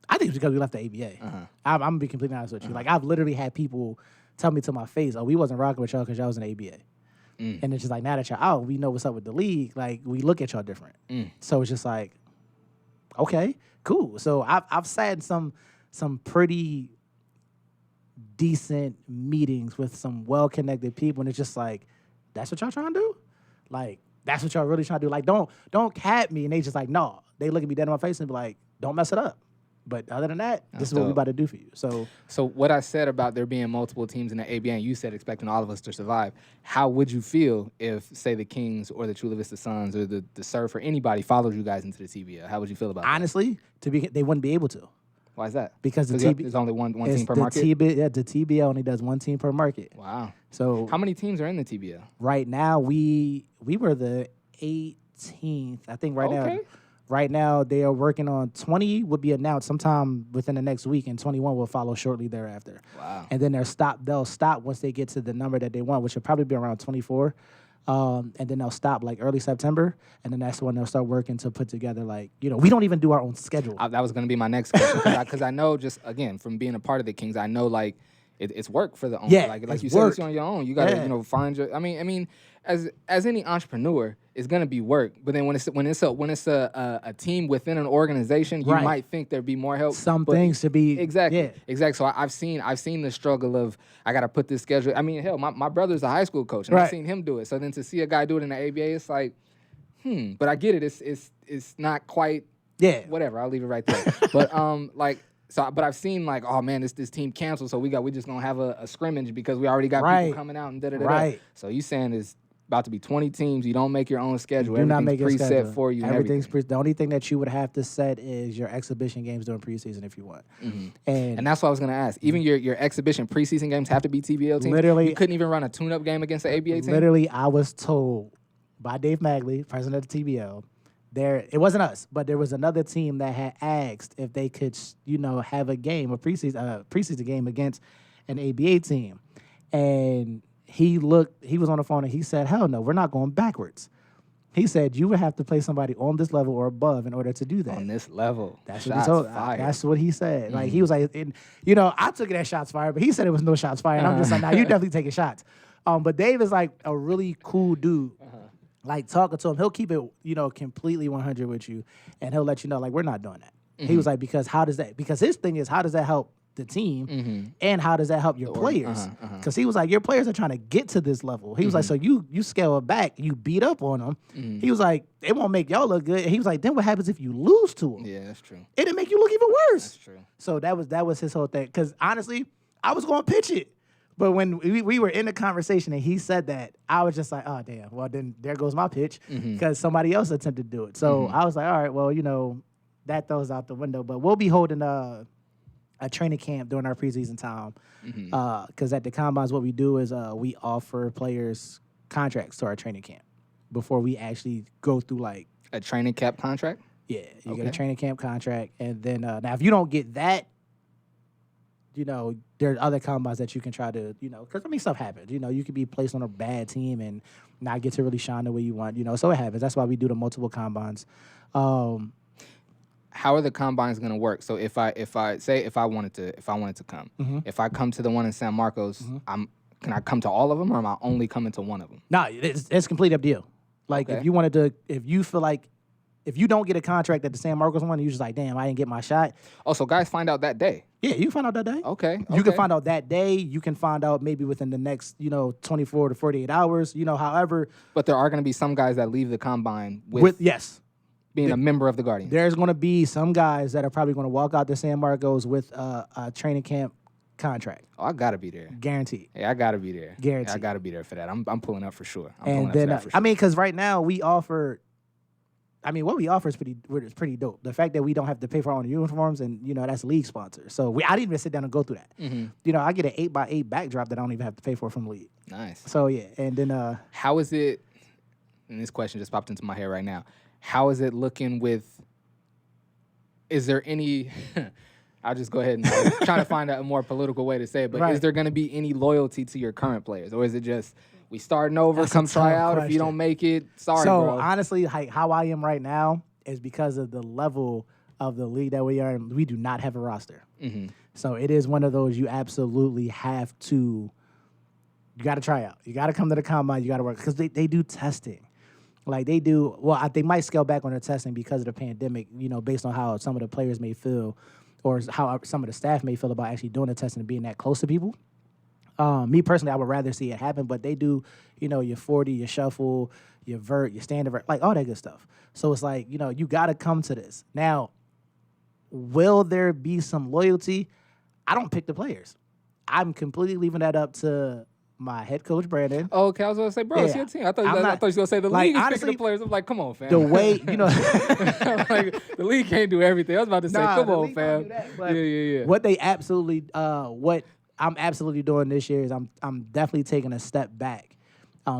I think it's because we left the ABA. I'm going to be completely honest with you. Like I've literally had people tell me to my face, oh, we wasn't rocking with y'all because y'all was in the ABA. And it's just like, now that y'all out, we know what's up with the league. Like, we look at y'all different. So it's just like, okay, cool. So I've sat in some pretty decent meetings with some well-connected people, and it's just like, that's what y'all trying to do? Like, that's what y'all really trying to do? Like, don't cap me. And they just like, no. They look at me dead in my face and be like, don't mess it up. But other than that, this is what we about to do for you. So what I said about there being multiple teams in the ABA, and you said expecting all of us to survive, how would you feel if, say, the Kings or the Chula Vista Suns or the Surf or anybody followed you guys into the TBL? How would you feel about honestly, they wouldn't be able to. Why is that? Because there's only one team per market? The TBL only does one team per market. Wow. So how many teams are in the TBL? Right now, we were the 18th. I think now. Right now, they are working on 20 would be announced sometime within the next week, and 21 will follow shortly thereafter. Wow. And then they'll stop once they get to the number that they want, which will probably be around 24. And then they'll stop like early September, and then that's when they'll start working to put together we don't even do our own schedule. That was going to be my next question because I know just, again, from being a part of the Kings, I know it's work for the owner. Yeah, like you said, it's on your own. You got to find your. I mean, as any entrepreneur, it's gonna be work. But then when it's a team within an organization, you might think there'd be more help. Some things should be exactly. So I've seen the struggle of I got to put this schedule. I mean, hell, my brother's a high school coach, and I've seen him do it. So then to see a guy do it in the ABA, it's like, But I get it. It's not quite. Yeah. Whatever. I'll leave it right there. But but I've seen oh man, this team canceled, so we just gonna have a scrimmage because we already got people coming out and da da da. Right. So you saying it's about to be 20 teams. You don't make your own schedule. Everything's preset for you. Everything's the only thing that you would have to set is your exhibition games during preseason if you want. Mm-hmm. And that's what I was gonna ask. Even your exhibition preseason games have to be TBL teams. Literally, you couldn't even run a tune-up game against the ABA team. Literally, I was told by Dave Magley, president of the TBL. It wasn't us, but there was another team that had asked if they could, have a game, a preseason game against an ABA team. And he was on the phone and he said, hell no, we're not going backwards. He said, you would have to play somebody on this level or above in order to do that. On this level. That's what he told. That's what he said. Like, he was like, I took it as shots fired, but he said it was no shots fired. And I'm just like, nah, you definitely taking shots. But Dave is like a really cool dude. like talking to him, he'll keep it, completely 100 with you, and he'll let you know, like, we're not doing that. He was like, because his thing is, how does that help the team, and how does that help your players? Because he was like, your players are trying to get to this level. He was like, so you scale it back, you beat up on them. He was like, it won't make y'all look good. And he was like, then what happens if you lose to them? Yeah, that's true. It'll make you look even worse. That's true. So that was his whole thing. Because honestly, I was going to pitch it. But when we were in the conversation and he said that, I was just like, oh, damn. Well, then there goes my pitch because somebody else attempted to do it. So I was like, all right, well, that throws out the window. But we'll be holding a training camp during our preseason time because at the Combines, what we do is we offer players contracts to our training camp before we actually go through, like... A training camp contract? Yeah, you get a training camp contract. And then, now, if you don't get that, there's other combines that you can try to, because, stuff happens. You could be placed on a bad team and not get to really shine the way you want, so it happens. That's why we do the multiple combines. How are the combines going to work? So if I wanted to come, if I come to the one in San Marcos, can I come to all of them, or am I only coming to one of them? No, it's complete up to you. Like, if you feel like, if you don't get a contract at the San Marcos one, you're just like, damn, I didn't get my shot. Oh, so guys find out that day? Yeah, you can find out that day. Okay. You can find out that day. You can find out maybe within the next, 24 to 48 hours, however. But there are going to be some guys that leave the combine with yes. being a member of the Guardians. There's going to be some guys that are probably going to walk out to San Marcos with a training camp contract. Oh, I got to be there. Guaranteed. Yeah, I got to be there. Guaranteed. Yeah, I got to be there for that. I'm pulling up for sure. Because right now we offer... what we offer is pretty dope. The fact that we don't have to pay for our own uniforms, and that's league sponsor. So I didn't even sit down and go through that. I get an 8x8 backdrop that I don't even have to pay for from league. Nice. So yeah, and then how is it? And this question just popped into my head right now. How is it looking with? Is there any? I'll just go ahead and trying to find a more political way to say it. But is there going to be any loyalty to your current players, or is it just? We starting over. That's come try out. question. If you don't make it, sorry, so, bro. So honestly, how I am right now is because of the level of the league that we are in. We do not have a roster. So it is one of those you absolutely have to. You got to try out. You got to come to the combine. You got to work because they do testing. Like they do. Well, they might scale back on their testing because of the pandemic. Based on how some of the players may feel, or how some of the staff may feel about actually doing the testing and being that close to people. Me personally, I would rather see it happen, but they do, your 40, your shuffle, your vert, your standard vert, like all that good stuff. So it's like, you got to come to this. Now, will there be some loyalty? I don't pick the players. I'm completely leaving that up to my head coach, Brandon. Oh, okay, I was going to say, bro, it's your team. I thought you were going to say the league is picking the players. I'm like, come on, fam. The way, like, the league can't do everything. I was about to say, come on, fam. Yeah. What they absolutely, what I'm absolutely doing this year is I'm definitely taking a step back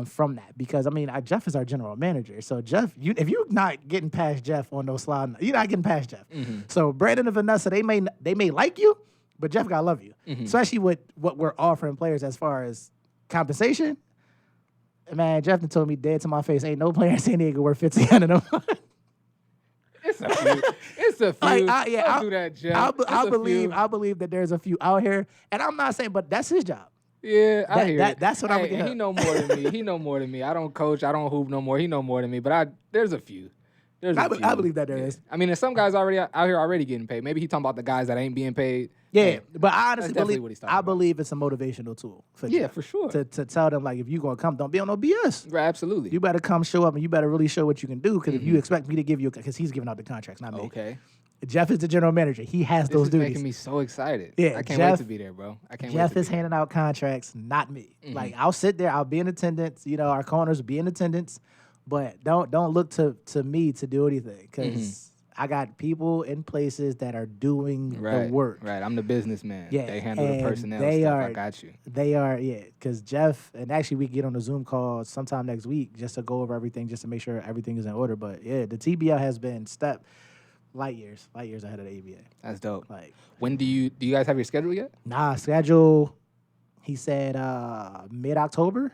from that because Jeff is our general manager. So Jeff, if you're not getting past Jeff on those slides, you're not getting past Jeff. So Brandon and Vanessa, they may like you, but Jeff gotta love you, especially with what we're offering players as far as compensation. Man, Jeff told me dead to my face, ain't no player in San Diego worth $1,500 a month. It's a few. It's a few. Don't do that, Jeff. I believe that there's a few out here, and I'm not saying, but that's his job. Yeah, I hear it. That's what I'm gonna get. He know more than me. He know more than me. I don't coach. I don't hoop no more. He know more than me. But there's a few. I believe that there is. There's some guys already out here already getting paid. Maybe he talking about the guys that ain't being paid. Yeah, but I honestly believe it's a motivational tool. For sure. To tell them, like, if you're going to come, don't be on no BS. Right, absolutely. You better come show up, and you better really show what you can do, because if you expect me to give you, because he's giving out the contracts, not me. Okay. Jeff is the general manager. He has those duties. This is making me so excited. Yeah, I can't wait to be there, bro. Jeff is handing out contracts, not me. Like, I'll sit there. I'll be in attendance. Our corners will be in attendance. But don't look to me to do anything, because I got people in places that are doing the work. Right, I'm the businessman. Yeah, they handle the personnel stuff. I got you. They are, because Jeff, and actually we get on a Zoom call sometime next week just to go over everything, just to make sure everything is in order. But yeah, the TBL has been light years ahead of the ABA. That's dope. Like, when do you guys have your schedule yet? Nah, schedule. He said mid-October.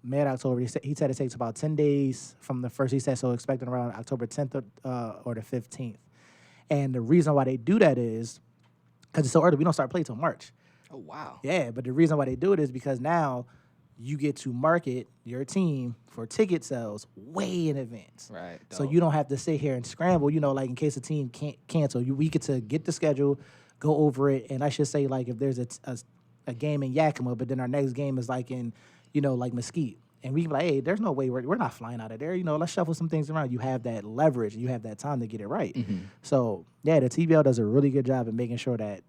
Mid-October. He said it takes about 10 days from the first. He said so, expecting around October 10th or the 15th. And the reason why they do that is because it's so early. We don't start play till March. Oh wow. Yeah, but the reason why they do it is because now, you get to market your team for ticket sales way in advance. Right. So dope. you don't have to sit here and scramble, like in case a team can't cancel. We get to get the schedule, go over it, and I should say, like, if there's a game in Yakima, but then our next game is like in, like Mesquite. And we be like, hey, there's no way we're not flying out of there. Let's shuffle some things around. You have that leverage. You have that time to get it right. So, yeah, the TBL does a really good job at making sure that,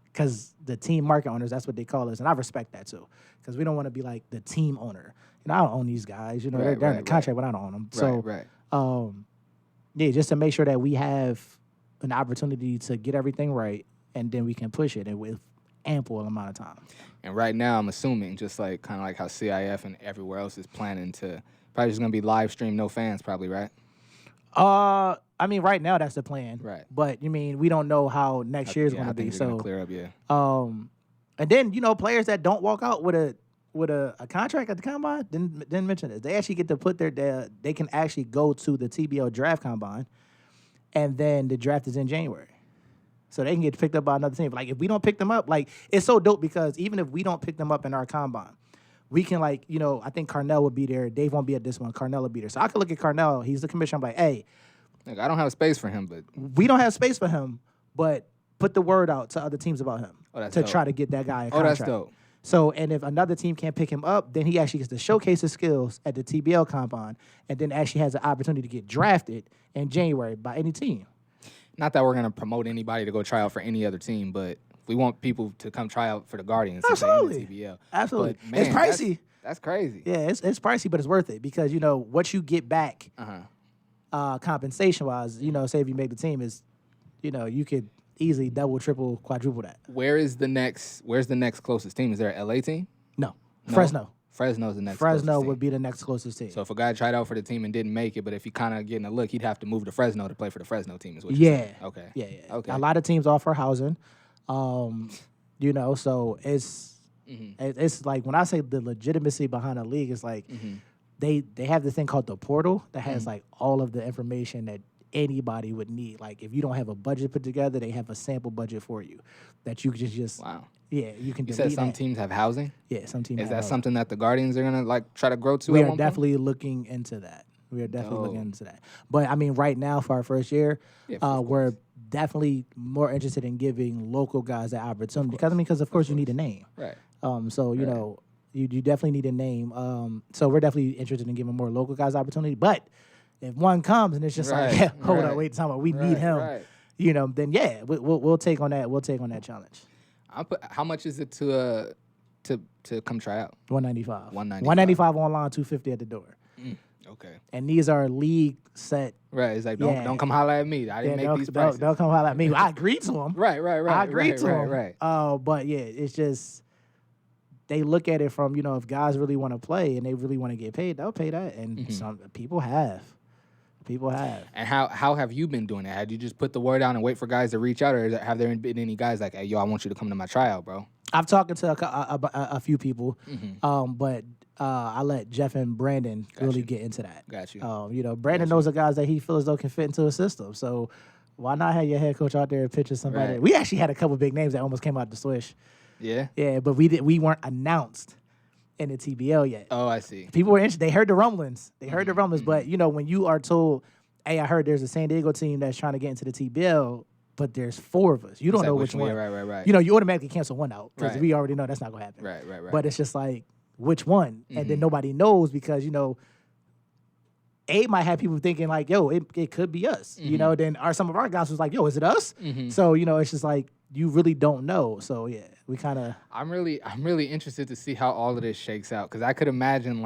because the team market owners, that's what they call us. And I respect that, too, because we don't want to be like the team owner. I don't own these guys. They're in the contract, but I don't own them. So, yeah, just to make sure that we have an opportunity to get everything right, and then we can push it with ample amount of time. And right now, I'm assuming, just like kind of like how CIF and everywhere else is planning to, probably just going to be live stream, no fans, probably, right? I mean, right now that's the plan. Right. But we don't know how next year's going to be. So clear up, yeah. And then players that don't walk out with a contract at the combine didn't mention this. They actually get to put they can actually go to the TBL draft combine, and then the draft is in January. So they can get picked up by another team. Like, if we don't pick them up, like, it's so dope because even if we don't pick them up in our combine, we can, like, I think Carnell would be there. Dave won't be at this one. Carnell will be there. So I could look at Carnell. He's the commissioner. I'm like, hey. Look, I don't have space for him, but. We don't have space for him, but put the word out to other teams about him to try to get that guy a contract. That's dope. So, and if another team can't pick him up, then he actually gets to showcase his skills at the TBL combine and then actually has the opportunity to get drafted in January by any team. Not that we're going to promote anybody to go try out for any other team, but we want people to come try out for the Guardians. Absolutely. The TBL. Absolutely. But, man, it's pricey. That's crazy. Yeah, it's pricey, but it's worth it because, what you get back compensation-wise, say if you make the team is, you could easily double, triple, quadruple that. Where's the next closest team? Is there an LA team? No. Fresno. Fresno's the next Fresno closest would team. be the next closest team. So if a guy tried out for the team and didn't make it, but if he kind of getting a look, he'd have to move to Fresno to play for the Fresno team is what you're saying. Okay. Yeah. Okay. A lot of teams offer housing. So it's like when I say the legitimacy behind the league, it's like they have this thing called the portal that has like all of the information that anybody would need. Like if you don't have a budget put together, they have a sample budget for you that you can just wow. Yeah, you can. You said some teams have housing. Yeah, some teams. Is that something that the Guardians are gonna like try to grow to? We are definitely looking into that. But I mean, right now for our first year, we're definitely more interested in giving local guys that opportunity because of course you need a name. Right. So you know you definitely need a name. So we're definitely interested in giving more local guys opportunity. But if one comes and it's just like, hold on, wait, we need him. Then we'll take on that. We'll take on that challenge. How much is it to come try out? $195. $195 online, $250 at the door. Okay. And these are league set. Right. It's like don't come holler at me. I didn't make these prices. Don't come holler at me. I agreed to them. Right. I agreed to them. Right. But yeah, it's just they look at it from if guys really want to play and they really want to get paid, they'll pay that. And some people have. And how have you been doing it? Had you just put the word out and wait for guys to reach out, or have there been any guys like, hey, yo, I want you to come to my tryout, bro? I've talked to a few people, but I let Jeff and Brandon really get into that. Got you. Brandon knows the guys that he feels as though can fit into a system. So why not have your head coach out there pitching somebody? Right. We actually had a couple big names that almost came out the swish. Yeah? Yeah, but we weren't announced in the TBL yet. Oh, I see. People were interested. They heard the rumblings. But, when you are told, hey, I heard there's a San Diego team that's trying to get into the TBL, but there's 4 of us. You don't know which one. Right. You automatically cancel one out because we already know that's not going to happen. Right. But it's just like, which one? And then nobody knows because, A might have people thinking like, yo, it could be us. Then some of our guys was like, yo, is it us? So, it's just like, you really don't know. So, yeah, we kind of... I'm really interested to see how all of this shakes out because I could imagine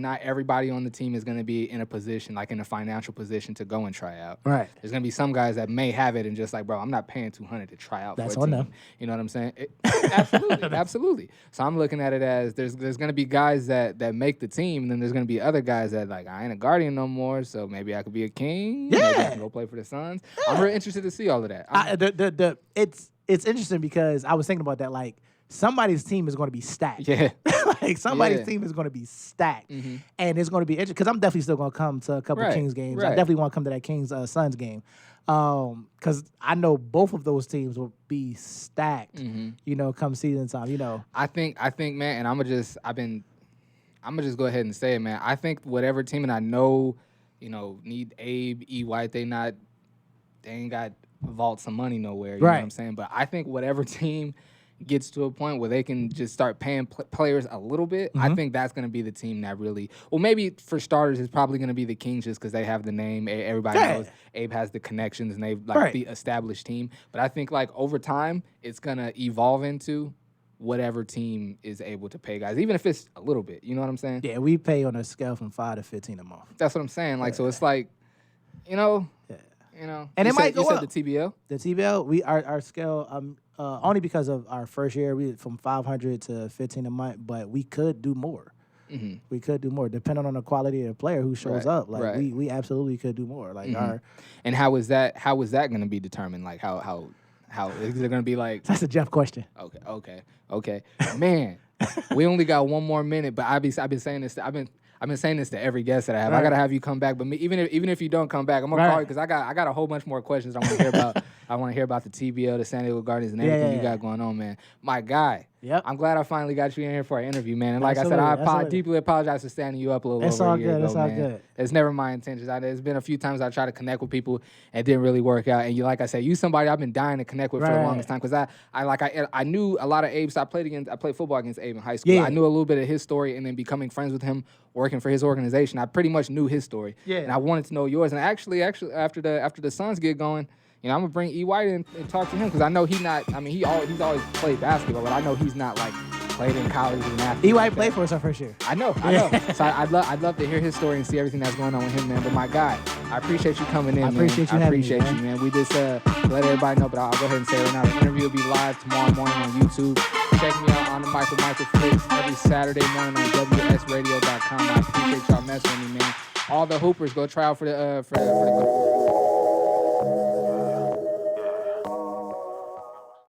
not everybody on the team is going to be in a position, like in a financial position to go and try out. Right. There's going to be some guys that may have it and just like, bro, I'm not paying $200 to try out That's for a team. on them. You know what I'm saying? Absolutely. So I'm looking at it as there's going to be guys that make the team, and then there's going to be other guys that like, I ain't a Guardian no more, so maybe I could be a King. Yeah. Maybe I can go play for the Suns. Yeah. I'm really interested to see all of that. It's interesting because I was thinking about that, like, somebody's team is going to be stacked. Yeah. Like somebody's team is going to be stacked, and it's going to be interesting because I'm definitely still going to come to a couple Right, Kings games. right. I definitely want to come to that Kings Suns game, because I know both of those teams will be stacked. You know, come season time. You know, I think, man, and I'm gonna just go ahead and say it, man. I think whatever team, and I know, you know, need Abe, E. White, they ain't got vault some money nowhere. You know what I'm saying? But I think whatever team gets to a point where they can just start paying players a little bit, I think that's going to be the team that really, well, maybe for starters, it's probably going to be the Kings just because they have the name. Everybody knows Abe has the connections and they've like the established team. But I think like over time, it's going to evolve into whatever team is able to pay guys, even if it's a little bit. You know what I'm saying? yeah, we pay on a scale from 5 to 15 a month. That's what I'm saying. Like, so it's like, you know, And it might go you up. said the TBL? The TBL, our scale, only because of our first year, we from 500 to 15 a month, but we could do more. We could do more, depending on the quality of the player who shows up. Like we absolutely could do more. Like And how is that going to be determined? Like how is it going to be like? That's a Jeff question. Okay. Man, we only got one more minute, but I've been saying this. I've been saying this to every guest that I have. I gotta have you come back, but even if you don't come back, I'm gonna call you because I got a whole bunch more questions I want to hear about. I want to hear about the TBL, the San Diego Guardians, and everything you got going on, man. My guy. Yep. I'm glad I finally got you in here for an interview, man. And like I said, I deeply apologize for standing you up a little over a year ago, man. It's all good. It's never my intentions. There's been a few times I tried to connect with people and it didn't really work out. And like I said, you somebody I've been dying to connect with for the longest time because I knew a lot of Abe. So I played football against Abe in high school. I knew a little bit of his story, and then becoming friends with him, working for his organization, I pretty much knew his story. Yeah. And I wanted to know yours. And actually, after the Suns get going, you know, I'm gonna bring E. White in and talk to him because I know he's always played basketball, but I know he's not like played in college as an athlete. E. White played for us our first year. I know. So I'd love to hear his story and see everything that's going on with him, man. But my guy, I appreciate you coming in, man. I appreciate you, man. We just let everybody know, but I'll go ahead and say it right now. The interview will be live tomorrow morning on YouTube. Check me out on the Michael Flix every Saturday morning on WSRadio.com. I appreciate y'all messing with me, man. All the hoopers, go try out for the